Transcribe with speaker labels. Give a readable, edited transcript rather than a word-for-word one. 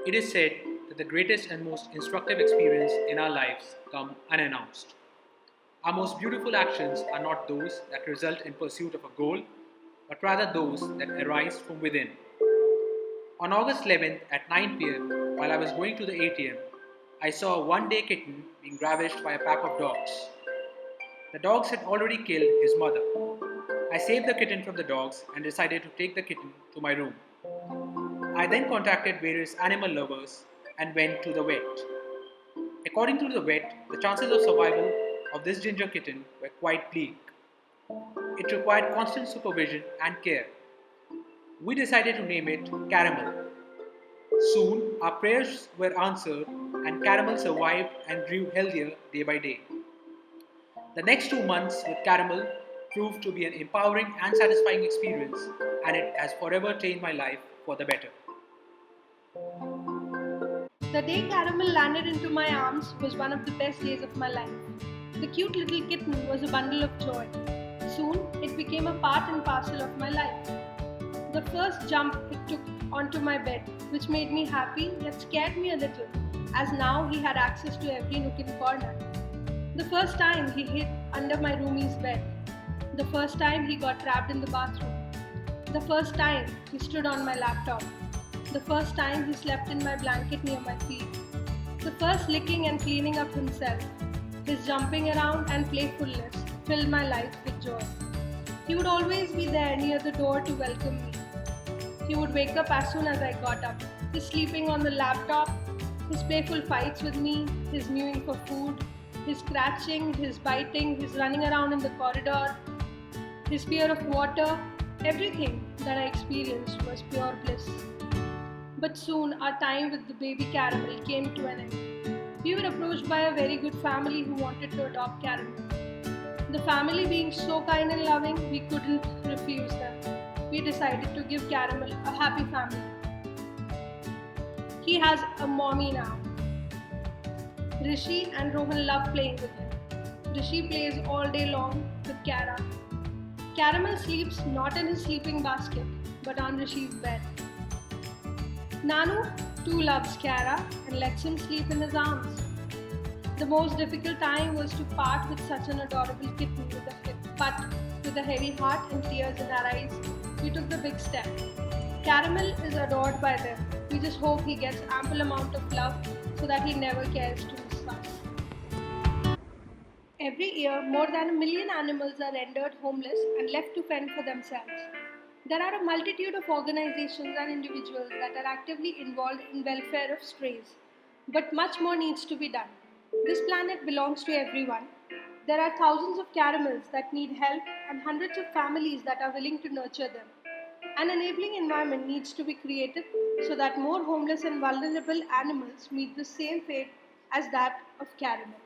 Speaker 1: It is said that the greatest and most instructive experience in our lives come unannounced. Our most beautiful actions are not those that result in pursuit of a goal, but rather those that arise from within. On August 11th at 9 p.m., while I was going to the ATM, I saw a one day kitten being ravished by a pack of dogs. The dogs had already killed his mother. I saved the kitten from the dogs and decided to take the kitten to my room. I then contacted various animal lovers and went to the vet. According to the vet, the chances of survival of this ginger kitten were quite bleak. It required constant supervision and care. We decided to name it Caramel. Soon, our prayers were answered, and Caramel survived and grew healthier day by day. The next 2 months with Caramel proved to be an empowering and satisfying experience, and it has forever changed my life for the better.
Speaker 2: The day Caramel landed into my arms was one of the best days of my life. The cute little kitten was a bundle of joy. Soon, it became a part and parcel of my life. The first jump it took onto my bed, which made me happy yet scared me a little, as now he had access to every nook and corner. The first time he hid under my roomie's bed. The first time he got trapped in the bathroom. The first time he stood on my laptop. The first time he slept in my blanket near my feet. The first licking and cleaning up himself. His jumping around and playfulness filled my life with joy. He would always be there near the door to welcome me. He would wake up as soon as I got up. His sleeping on the laptop, his playful fights with me, his mewing for food, his scratching, his biting, his running around in the corridor, his fear of water, everything that I experienced was pure bliss. But soon our time with the baby Caramel came to an end. We were approached by a very good family who wanted to adopt Caramel. The family being so kind and loving, we couldn't refuse them. We decided to give Caramel a happy family. He has a mommy now. Rishi and Rohan love playing with him. Rishi plays all day long with Kara. Caramel sleeps not in his sleeping basket, but on Rishi's bed. Nanu too loves Kara and lets him sleep in his arms. The most difficult time was to part with such an adorable kitten but with a heavy heart and tears in our eyes, we took the big step. Caramel is adored by them. We just hope he gets ample amount of love so that he never cares to miss us. Every year, more than 1 million animals are rendered homeless and left to fend for themselves. There are a multitude of organizations and individuals that are actively involved in welfare of strays, but much more needs to be done. This planet belongs to everyone. There are thousands of caramels that need help and hundreds of families that are willing to nurture them. An enabling environment needs to be created so that more homeless and vulnerable animals meet the same fate as that of caramel.